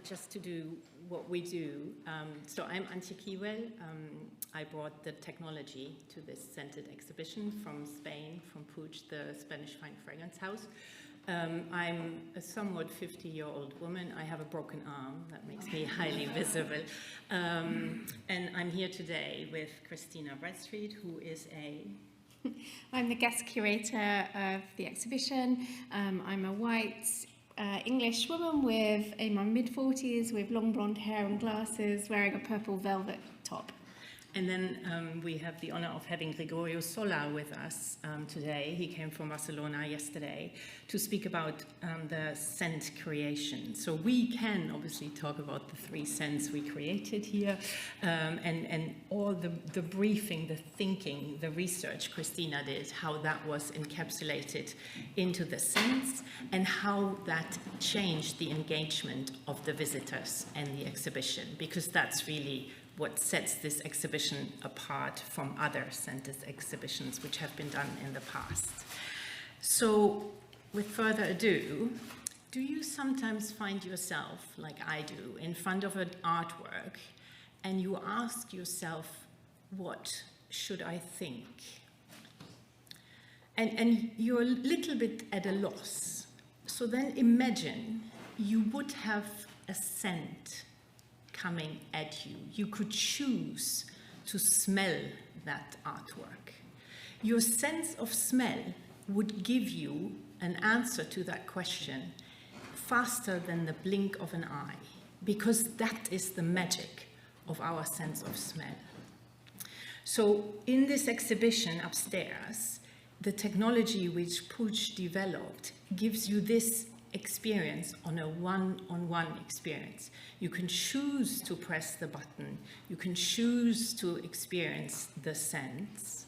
just to do what we do. So I'm Antje Kiewell. I brought the technology to this scented exhibition from Spain, from Puig, the Spanish fine fragrance house. I'm a somewhat 50-year-old woman. I have a broken arm that makes me highly visible. And I'm here today with Christina Bradstreet, who is I'm the guest curator of the exhibition. I'm a white English woman in my mid-40s with long blonde hair and glasses, wearing a purple velvet top. And then we have the honor of having Gregorio Sola with us today. He came from Barcelona yesterday to speak about the scent creation. So we can obviously talk about the 3 scents we created here and all the briefing, the thinking, the research Christina did, how that was encapsulated into the scents and how that changed the engagement of the visitors and the exhibition, because that's really what sets this exhibition apart from other scented exhibitions which have been done in the past. So, with further ado, do you sometimes find yourself, like I do, in front of an artwork and you ask yourself, what should I think? And you're a little bit at a loss. So then imagine you would have a scent coming at you. You could choose to smell that artwork. Your sense of smell would give you an answer to that question faster than the blink of an eye, because that is the magic of our sense of smell. So in this exhibition upstairs, the technology which Puig developed gives you this experience on a one-on-one experience. You can choose to press the button, you can choose to experience the scents,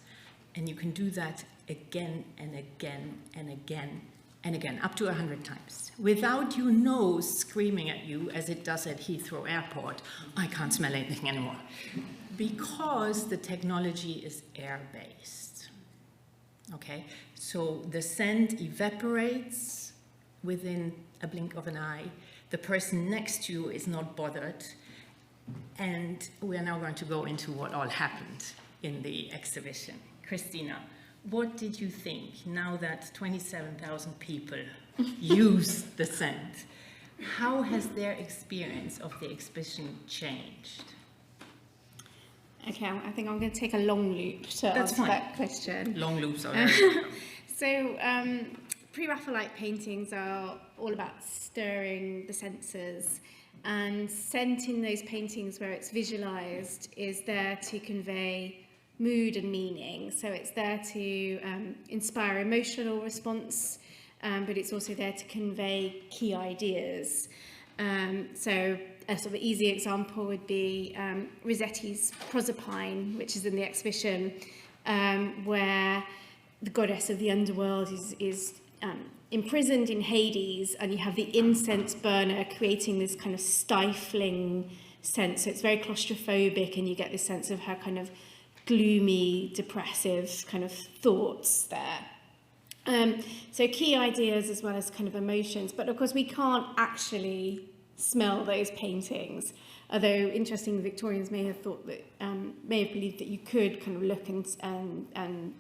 and you can do that again and again and again and again, up to 100 times, without your nose screaming at you as it does at Heathrow Airport, I can't smell anything anymore, because the technology is air-based. Okay, so the scent evaporates within a blink of an eye. The person next to you is not bothered. And we are now going to go into what all happened in the exhibition. Christina, what did you think now that 27,000 people use the scent? How has their experience of the exhibition changed? Okay, I think I'm going to take a long loop to answer that question. Long loops are very So, Pre-Raphaelite paintings are all about stirring the senses, and scent in those paintings where it's visualized is there to convey mood and meaning. So it's there to inspire emotional response, but it's also there to convey key ideas. So a sort of easy example would be Rossetti's Proserpine, which is in the exhibition, where the goddess of the underworld is imprisoned in Hades, and you have the incense burner creating this kind of stifling sense. So it's very claustrophobic, and you get this sense of her kind of gloomy, depressive kind of thoughts there. So key ideas as well as kind of emotions, but of course we can't actually smell those paintings. Although interesting, Victorians may have thought that, may have believed that you could kind of look and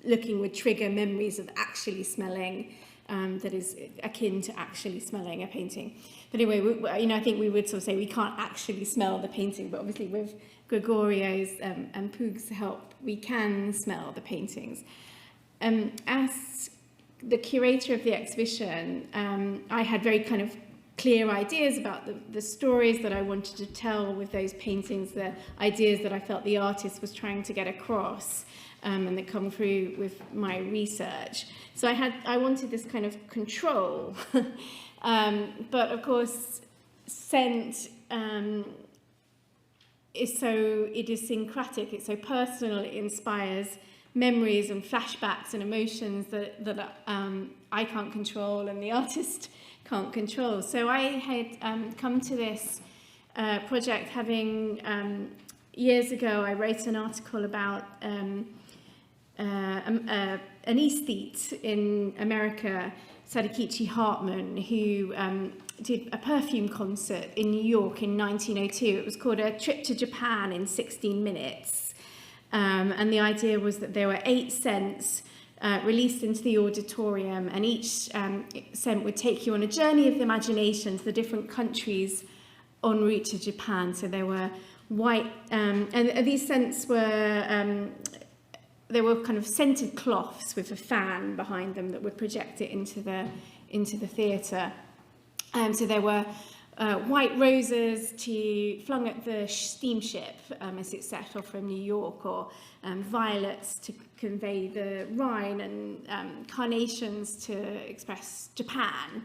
looking would trigger memories of actually smelling, that is akin to actually smelling a painting. But anyway, I think we would sort of say we can't actually smell the painting, but obviously with Gregorio's and Puig's help, we can smell the paintings. As the curator of the exhibition, I had very kind of clear ideas about the stories that I wanted to tell with those paintings, the ideas that I felt the artist was trying to get across. And that come through with my research. So I wanted this kind of control, but of course, scent is so idiosyncratic. It's so personal. It inspires memories and flashbacks and emotions that I can't control and the artist can't control. So I had come to this project having years ago. I wrote an article about an aesthete in America Sadakichi Hartman, who did a perfume concert in New York in 1902. It was called A Trip to Japan in 16 Minutes. And the idea was that there were 8 scents released into the auditorium, and each scent would take you on a journey of the imagination to the different countries en route to Japan. So there were white, and these scents were, they were kind of scented cloths with a fan behind them that would project it into the theatre. So there were white roses flung at the steamship as it set off from New York, or violets to convey the Rhine, and carnations to express Japan.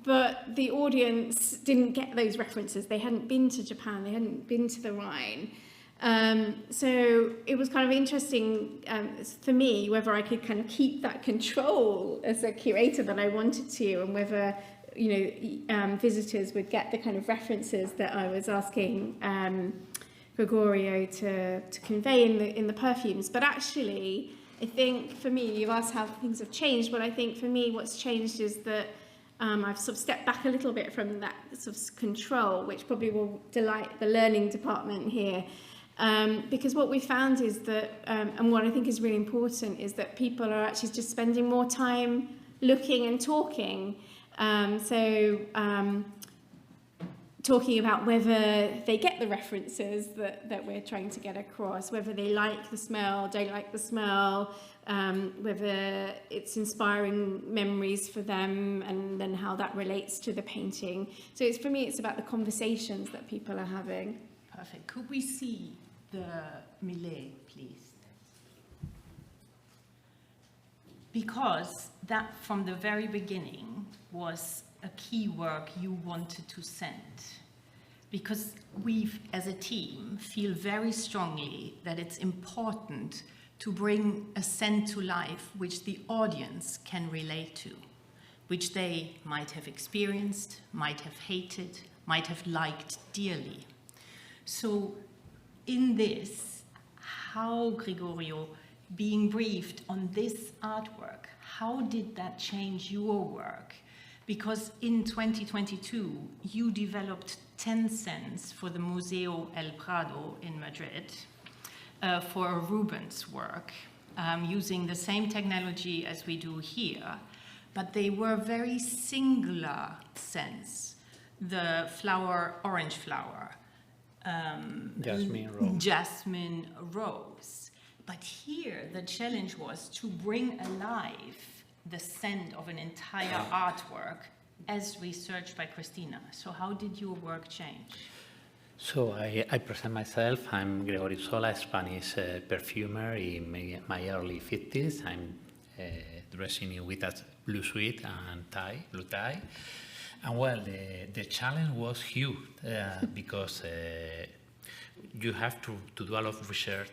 But the audience didn't get those references. They hadn't been to Japan, they hadn't been to the Rhine. So it was kind of interesting for me whether I could kind of keep that control as a curator that I wanted to, and whether visitors would get the kind of references that I was asking Gregorio to convey in the perfumes. But actually, I think for me, you've asked how things have changed, but I think for me what's changed is that I've sort of stepped back a little bit from that sort of control, which probably will delight the learning department here. Because what we found is that, and what I think is really important, is that people are actually just spending more time looking and talking. Talking about whether they get the references that we're trying to get across, whether they like the smell, don't like the smell, whether it's inspiring memories for them, and then how that relates to the painting. So for me, it's about the conversations that people are having. Perfect. Could we see the Millet, please? Because that, from the very beginning, was a key work you wanted to send. Because we, as a team, feel very strongly that it's important to bring a scent to life which the audience can relate to, which they might have experienced, might have hated, might have liked dearly. So in this, how, Gregorio, being briefed on this artwork, how did that change your work? Because in 2022, you developed 10 scents for the Museo El Prado in Madrid for a Rubens work, using the same technology as we do here, but they were very singular scents. The flower, orange flower, jasmine rose. But here, the challenge was to bring alive the scent of an entire artwork as researched by Christina. So how did your work change? So I present myself. I'm Gregorio Sola, Spanish perfumer in my early 50s. I'm dressing with a blue suit and blue tie. And well, the challenge was huge because you have to do a lot of research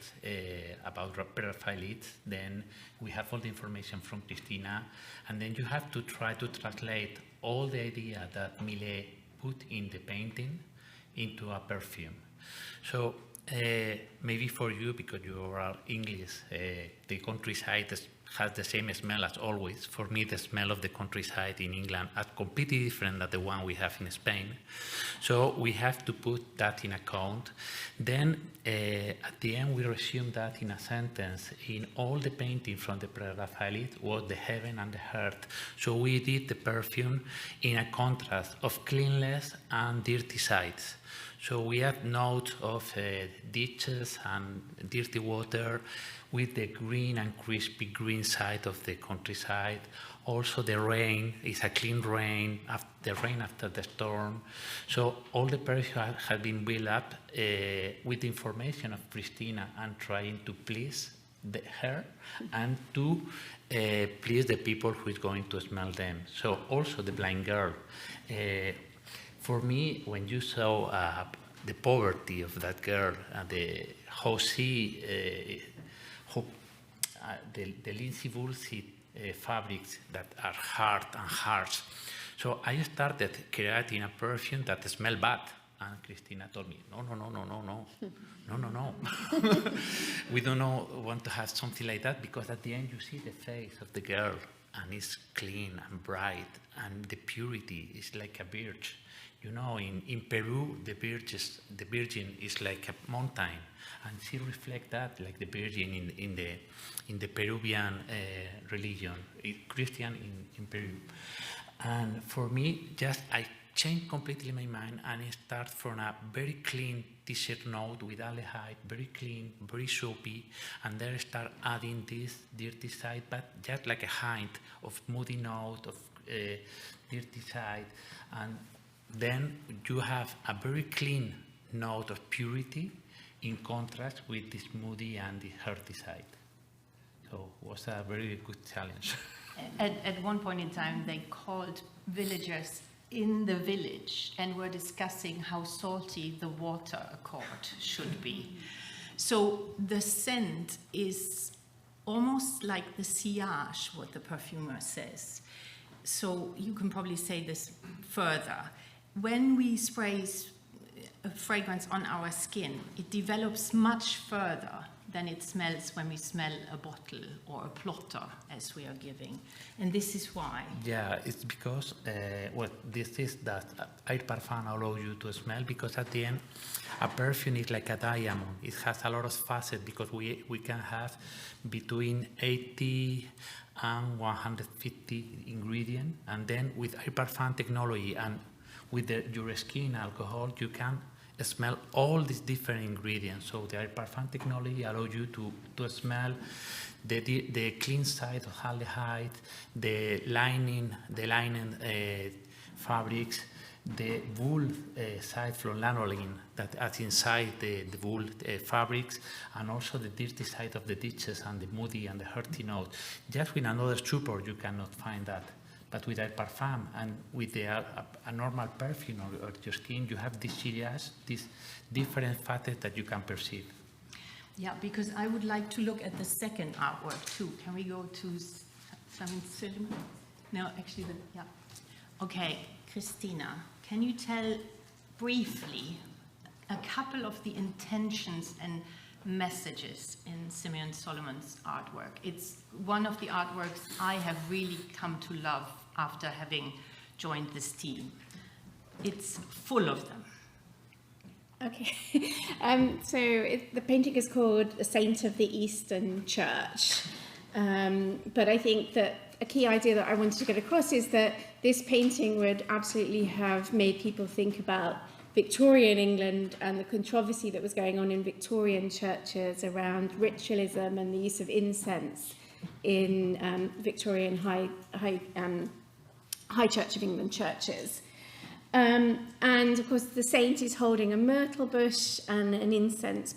about Pre-Raphaelites. Then we have all the information from Christina, and then you have to try to translate all the idea that Millet put in the painting into a perfume. So maybe for you, because you are English, the countryside has the same smell as always. For me, the smell of the countryside in England is completely different than the one we have in Spain. So we have to put that in account. Then at the end, we resume that in a sentence. In all the painting from the Pre-Raphaelite was the heaven and the earth. So we did the perfume in a contrast of cleanliness and dirty sides. So we have notes of ditches and dirty water with the green and crispy green side of the countryside. Also the rain is a clean rain, the rain after the storm. So all the perfume has been built up with information of Christina and trying to please her and to please the people who is going to smell them. So also the blind girl. For me, when you saw the poverty of that girl and how she, the Lindsay Woolsey fabrics that are hard and harsh. So I started creating a perfume that smelled bad. And Christina told me, no. We don't want to have something like that, because at the end you see the face of the girl and it's clean and bright, and the purity is like a birch. You know, in Peru, the virgin is like a mountain, and she reflects that like the virgin in the Peruvian religion, Christian in Peru. And for me, just I changed completely my mind, and I start from a very clean t-shirt note with aldehyde, very clean, very soapy, and then I start adding this dirty side, but just like a hint of moody note, of dirty side, and then you have a very clean note of purity in contrast with this moody and the hearty side. So it was a very good challenge. At one point in time, they called villagers in the village and were discussing how salty the water accord should be. So the scent is almost like the sillage, what the perfumer says. So you can probably say this further. When we spray a fragrance on our skin, it develops much further than it smells when we smell a bottle or a plotter as we are giving. And this is why. Yeah, it's because, this is that AirParfum allows you to smell, because at the end, a perfume is like a diamond. It has a lot of facets, because we can have between 80 and 150 ingredients. And then with AirParfum technology and with your skin alcohol, you can smell all these different ingredients. So the AirParfum technology allows you to smell the clean side of aldehyde, the lining fabrics, the wool side from lanolin that's inside the wool fabrics, and also the dirty side of the ditches and the moody and the hearty note. Just with another support you cannot find that. But with AirParfum and with a normal perfume or your skin, you have these areas, these different facets that you can perceive. Yeah, because I would like to look at the second artwork too. Can we go to some cinema? No, actually, yeah. Okay, Christina, can you tell briefly a couple of the intentions and messages in Simeon Solomon's artwork? It's one of the artworks I have really come to love after having joined this team. It's full of them. Okay, the painting is called A Saint of the Eastern Church. But I think that a key idea that I wanted to get across is that this painting would absolutely have made people think about Victorian England and the controversy that was going on in Victorian churches around ritualism and the use of incense in Victorian High Church of England churches. And of course the saint is holding a myrtle bush and an incense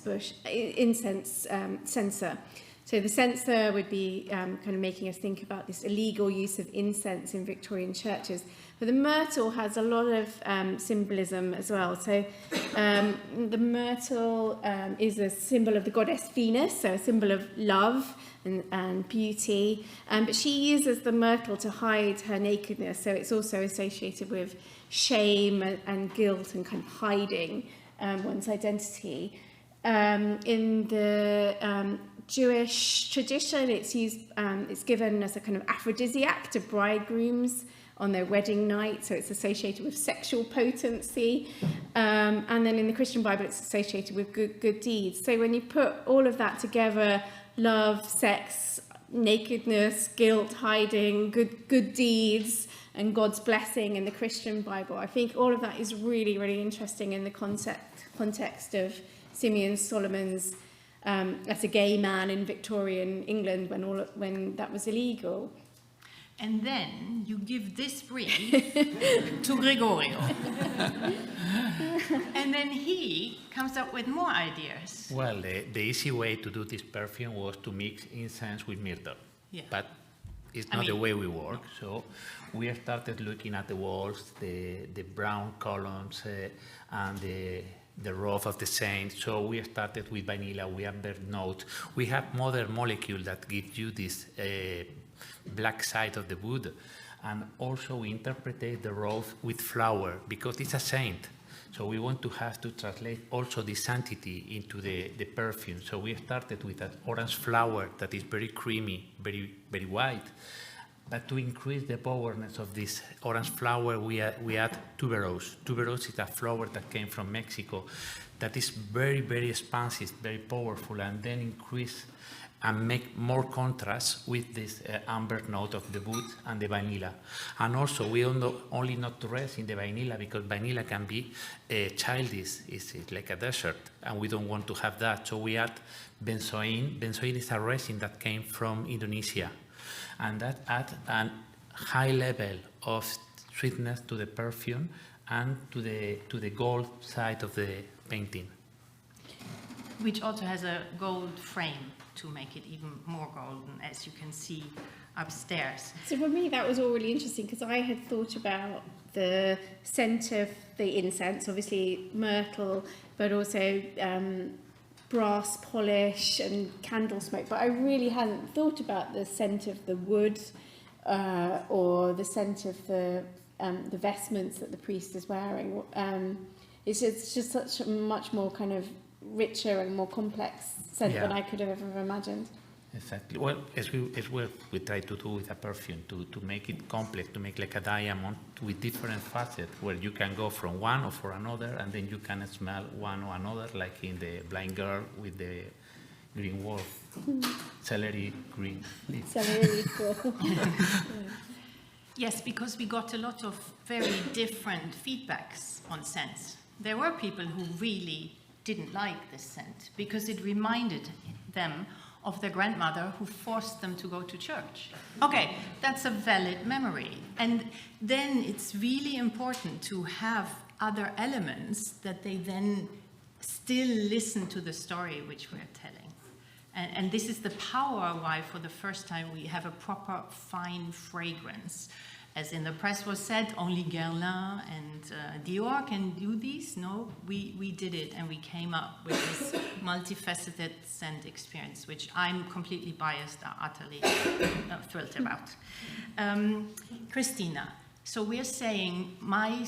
censer. So the censer would be kind of making us think about this illegal use of incense in Victorian churches. But the myrtle has a lot of symbolism as well. So the myrtle is a symbol of the goddess Venus, so a symbol of love and beauty. But she uses the myrtle to hide her nakedness, so it's also associated with shame and guilt and kind of hiding one's identity. In the Jewish tradition, it's used, it's given as a kind of aphrodisiac to bridegrooms on their wedding night, so it's associated with sexual potency. And then in the Christian Bible, it's associated with good deeds. So when you put all of that together, love, sex, nakedness, guilt, hiding, good deeds, and God's blessing in the Christian Bible, I think all of that is really, really interesting in the context of Simeon Solomon's as a gay man in Victorian England when that was illegal. And then you give this brief to Gregorio. And then he comes up with more ideas. Well, the easy way to do this perfume was to mix incense with myrtle. Yeah. But it's not the way we work. So we started looking at the walls, the brown columns, and the roof of the saint. So we started with vanilla, we have bird note. We have modern molecule that gives you this black side of the wood. And also we interpreted the roof with flower because it's a saint. So we want to have to translate also the sanctity into the perfume. So we started with an orange flower that is very creamy, very, very white. But to increase the powerness of this orange flower, we add tuberose. Tuberose is a flower that came from Mexico that is very, very expansive, very powerful, and then increase and make more contrast with this amber note of the wood and the vanilla. And also, we only not rest in the vanilla, because vanilla can be childish, it's like a dessert, and we don't want to have that. So we add benzoin. Benzoin is a resin that came from Indonesia, and that adds a high level of sweetness to the perfume and to the gold side of the painting. Which also has a gold frame to make it even more golden, as you can see upstairs. So for me, that was all really interesting, because I had thought about the scent of the incense, obviously myrtle, but also brass polish and candle smoke. But I really hadn't thought about the scent of the wood or the scent of the vestments that the priest is wearing. It's just such a much more kind of richer and more complex scent than I could have ever imagined. Exactly. Well, as we try to do with a perfume, to make it complex, to make like a diamond with different facets, where you can go from one or for another, and then you can smell one or another, like in the Blind Girl with the green wolf, celery green. Celery cool. Yes, because we got a lot of very different feedbacks on scents. There were people who really didn't like this scent because it reminded them of their grandmother who forced them to go to church. Okay, that's a valid memory. And then it's really important to have other elements that they then still listen to the story which we're telling. And this is the power why for the first time we have a proper fine fragrance. As in the press was said, only Guerlain and Dior can do these. No, we did it, and we came up with this multifaceted scent experience, which I'm completely biased, utterly thrilled about. Christina, so we're saying my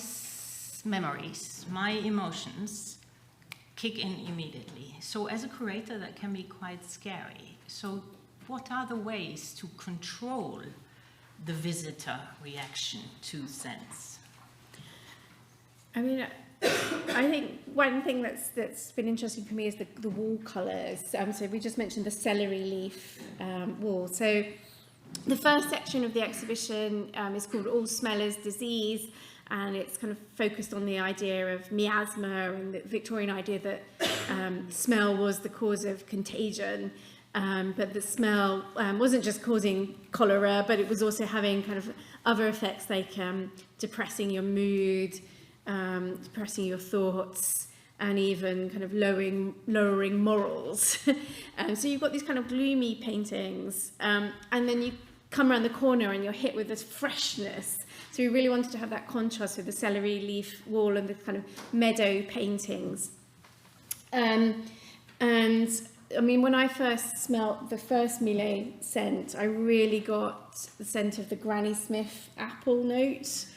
memories, my emotions kick in immediately. So as a curator, that can be quite scary. So what are the ways to control the visitor reaction to scents? I mean, I think one thing that's been interesting for me is the wall colours. So we just mentioned the celery leaf wall. So the first section of the exhibition is called All Smell is Disease, and it's kind of focused on the idea of miasma and the Victorian idea that smell was the cause of contagion. But the smell wasn't just causing cholera, but it was also having kind of other effects like depressing your mood, depressing your thoughts, and even kind of lowering morals. So you've got these kind of gloomy paintings, and then you come around the corner and you're hit with this freshness. So we really wanted to have that contrast with the celery leaf wall and the kind of meadow paintings. And I mean, when I first smelled the first Millet scent, I really got the scent of the Granny Smith apple note.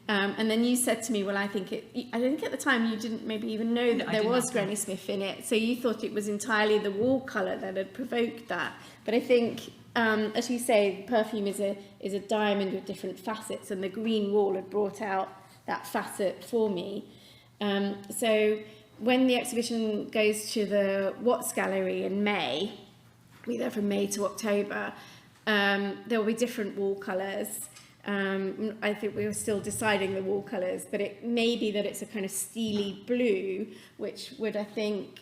And then you said to me, well, I think at the time you didn't maybe even know that there was Granny Smith in it. So you thought it was entirely the wall colour that had provoked that. But I think, as you say, perfume is a diamond with different facets, and the green wall had brought out that facet for me. So when the exhibition goes to the Watts Gallery in May, we're there from May to October, there will be different wall colours. I think we were still deciding the wall colours, but it may be that it's a kind of steely blue, which would, I think,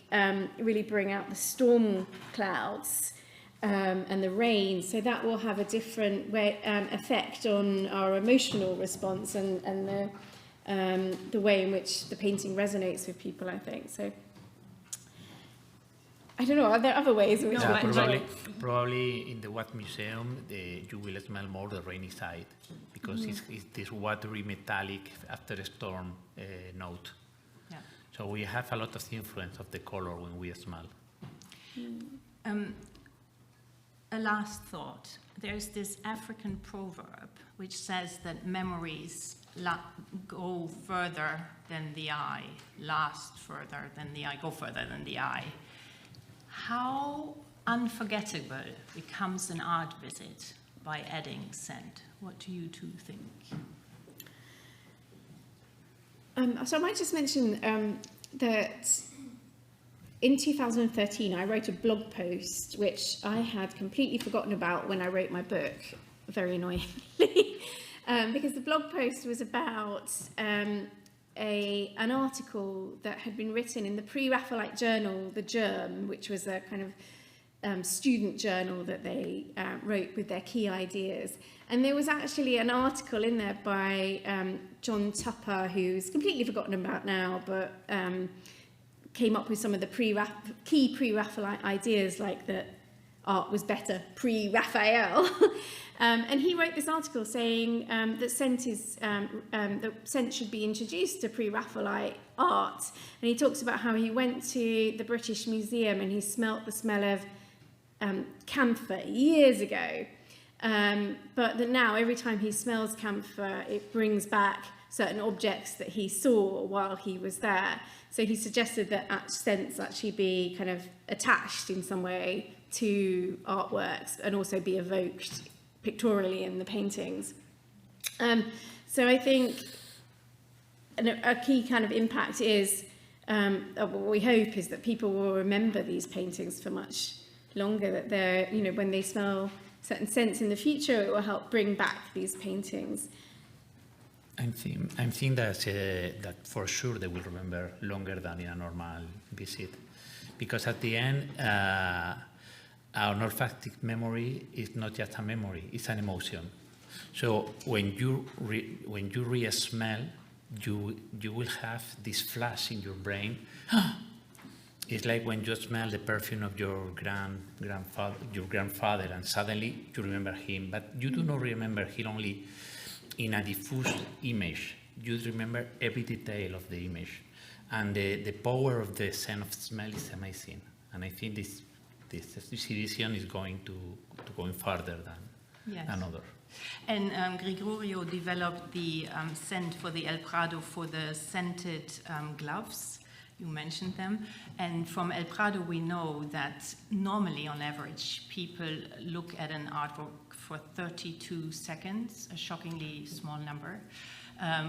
really bring out the storm clouds and the rain. So that will have a different effect on our emotional response and the way in which the painting resonates with people, I think. So I don't know, are there other ways in which we can probably in the Watt Museum you will smell more the rainy side, because it's this watery metallic after a storm note. Yeah. So we have a lot of influence of the color when we smell. A last thought. There's this African proverb which says that memories go further than the eye, last further than the eye, go further than the eye. How unforgettable becomes an art visit by adding scent. What do you two think? So I might just mention that in 2013 I wrote a blog post which I had completely forgotten about when I wrote my book, very annoyingly, because the blog post was about an article that had been written in the Pre-Raphaelite journal, The Germ, which was a kind of student journal that they wrote with their key ideas. And there was actually an article in there by John Tupper, who's completely forgotten about now, but came up with some of the key Pre-Raphaelite ideas, like that art was better pre-Raphael. And he wrote this article saying that scent should be introduced to Pre-Raphaelite art. And he talks about how he went to the British Museum and he smelt the smell of camphor years ago. But that now every time he smells camphor, it brings back certain objects that he saw while he was there. So he suggested that scents actually be kind of attached in some way to artworks and also be evoked pictorially in the paintings. So I think a key kind of impact is, what we hope is that people will remember these paintings for much longer, that they're, you know, when they smell certain scents in the future, it will help bring back these paintings. I'm thinking that for sure they will remember longer than in a normal visit, because at the end, our olfactic memory is not just a memory; it's an emotion. So when you re-smell, you will have this flash in your brain. It's like when you smell the perfume of your grandfather, and suddenly you remember him, but you do not remember him only in a diffuse image. You remember every detail of the image, and the power of the scent of smell is amazing. And I think this edition is going to going further than another. And Gregorio developed the scent for the El Prado for the scented gloves. You mentioned them. And from El Prado, we know that normally, on average, people look at an artwork for 32 seconds, a shockingly small number,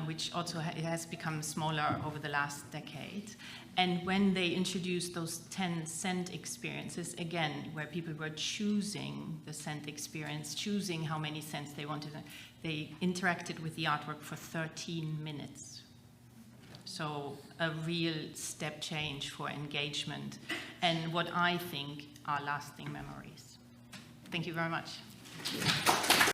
which also has become smaller over the last decade. And when they introduced those 10 scent experiences, again, where people were choosing the scent experience, choosing how many scents they wanted, they interacted with the artwork for 13 minutes. So a real step change for engagement and what I think are lasting memories. Thank you very much.